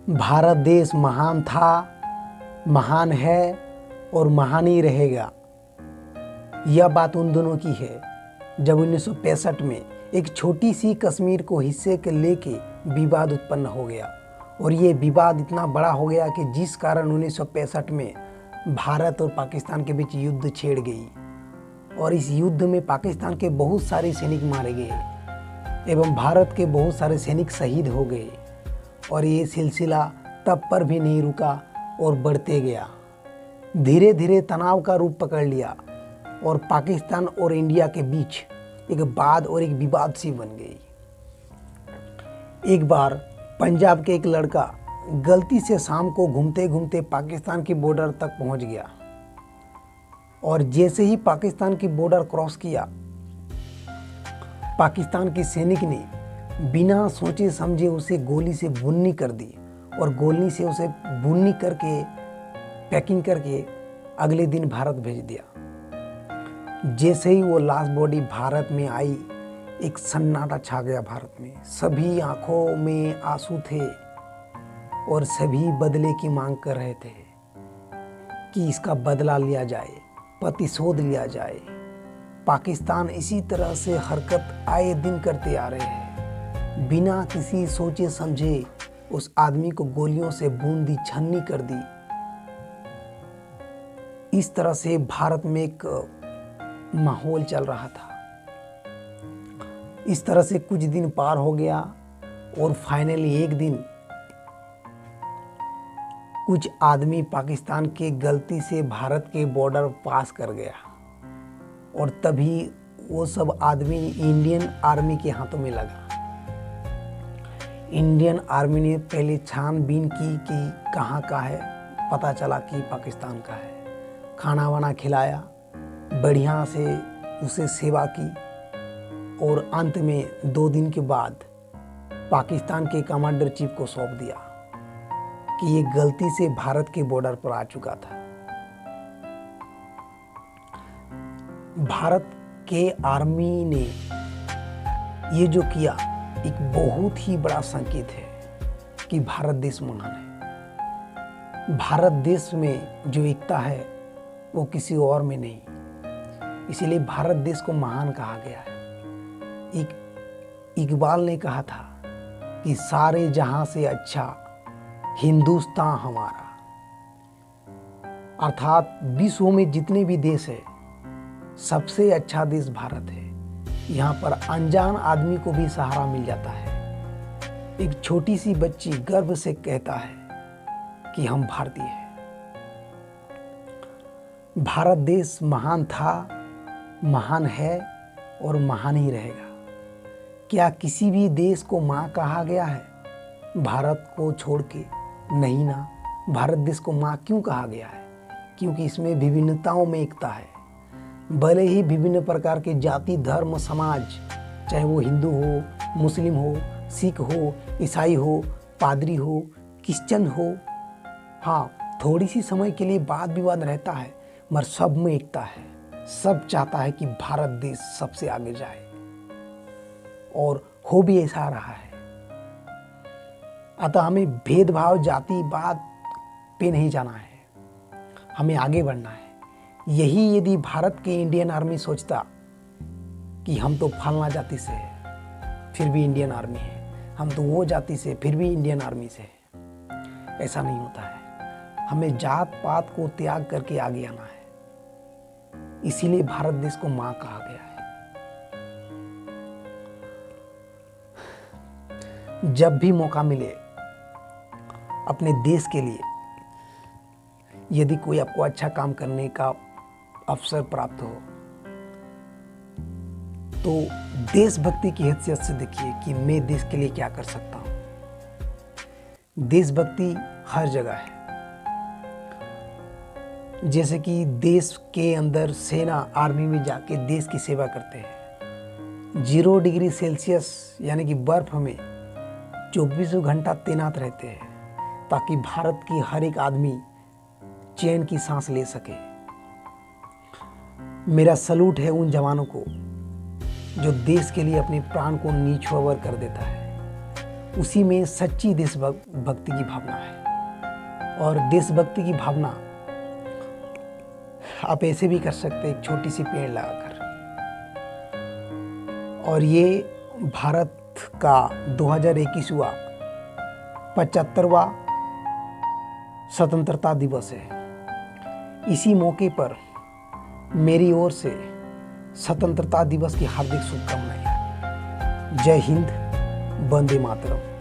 भारत देश महान था, महान है और महान ही रहेगा। यह बात उन दोनों की है जब 1965 में एक छोटी सी कश्मीर को हिस्से के लेके विवाद उत्पन्न हो गया और ये विवाद इतना बड़ा हो गया कि जिस कारण 1965 में भारत और पाकिस्तान के बीच युद्ध छिड़ गई और इस युद्ध में पाकिस्तान के बहुत सारे सैनिक मारे गए एवं भारत के बहुत सारे सैनिक शहीद हो गए और ये सिलसिला तब पर भी नहीं रुका और बढ़ते गया। धीरे धीरे तनाव का रूप पकड़ लिया और पाकिस्तान और इंडिया के बीच एक वाद और एक विवाद सी बन गई। एक बार पंजाब के एक लड़का गलती से शाम को घूमते घूमते पाकिस्तान की बॉर्डर तक पहुंच गया और जैसे ही पाकिस्तान की बॉर्डर क्रॉस किया, पाकिस्तान के सैनिक ने बिना सोचे समझे उसे गोली से बुननी कर दी और गोली से उसे बुननी करके पैकिंग करके अगले दिन भारत भेज दिया। जैसे ही वो लाश बॉडी भारत में आई, एक सन्नाटा छा गया भारत में। सभी आंखों में आंसू थे और सभी बदले की मांग कर रहे थे कि इसका बदला लिया जाए, प्रतिशोध लिया जाए। पाकिस्तान इसी तरह से हरकत आए दिन करते आ रहे हैं। बिना किसी सोचे समझे उस आदमी को गोलियों से बूंद दी, छन्नी कर दी। इस तरह से भारत में एक माहौल चल रहा था। इस तरह से कुछ दिन पार हो गया और फाइनली एक दिन कुछ आदमी पाकिस्तान के गलती से भारत के बॉर्डर पास कर गया और तभी वो सब आदमी इंडियन आर्मी के हाथों में लगा। इंडियन आर्मी ने पहले छानबीन की कि कहाँ का है, पता चला कि पाकिस्तान का है। खाना वाना खिलाया, बढ़िया से उसे सेवा की और अंत में 2 दिन के बाद पाकिस्तान के कमांडर चीफ को सौंप दिया कि ये गलती से भारत के बॉर्डर पर आ चुका था। भारत के आर्मी ने ये जो किया एक बहुत ही बड़ा संकेत है कि भारत देश महान है। भारत देश में जो एकता है वो किसी और में नहीं, इसीलिए भारत देश को महान कहा गया है। एक इकबाल ने कहा था कि सारे जहां से अच्छा हिंदुस्तान हमारा, अर्थात विश्व में जितने भी देश है सबसे अच्छा देश भारत है। यहाँ पर अनजान आदमी को भी सहारा मिल जाता है। एक छोटी सी बच्ची गर्व से कहता है कि हम भारतीय हैं। भारत देश महान था, महान है और महान ही रहेगा। क्या किसी भी देश को माँ कहा गया है भारत को छोड़ के? नहीं ना। भारत देश को माँ क्यों कहा गया है? क्योंकि इसमें विभिन्नताओं में एकता है। भले ही विभिन्न प्रकार के जाति, धर्म, समाज, चाहे वो हिंदू हो, मुस्लिम हो, सिख हो, ईसाई हो, पादरी हो, क्रिश्चियन हो, हाँ थोड़ी सी समय के लिए वाद विवाद रहता है मगर सब में एकता है। सब चाहता है कि भारत देश सबसे आगे जाए और हो भी ऐसा रहा है। अतः हमें भेदभाव, जातिवाद पे नहीं जाना है, हमें आगे बढ़ना है। यही यदि भारत के इंडियन आर्मी सोचता कि हम तो फलाना जाति से है फिर भी इंडियन आर्मी है, हम तो वो जाति से फिर भी इंडियन आर्मी से है, ऐसा नहीं होता है। हमें जात पात को त्याग करके आगे आना है। इसीलिए भारत देश को मां कहा गया है। जब भी मौका मिले अपने देश के लिए, यदि कोई आपको अच्छा काम करने का अवसर प्राप्त हो तो देशभक्ति की हैसियत से देखिए कि मैं देश के लिए क्या कर सकता हूं। देशभक्ति हर जगह है। जैसे कि देश के अंदर सेना, आर्मी में जाके देश की सेवा करते हैं। 0 डिग्री सेल्सियस यानी कि बर्फ में 24 घंटा तैनात रहते हैं ताकि भारत की हर एक आदमी चैन की सांस ले सके। मेरा सलूट है उन जवानों को जो देश के लिए अपने प्राण को नीछावर कर देता है। उसी में सच्ची देशभक्ति की भावना है। और देशभक्ति की भावना आप ऐसे भी कर सकते हैं, एक छोटी सी पेड़ लगाकर। और ये भारत का 2021वां 75वां स्वतंत्रता दिवस है। इसी मौके पर मेरी ओर से स्वतंत्रता दिवस की हार्दिक शुभकामनाएं। जय हिंद, वंदे मातरम।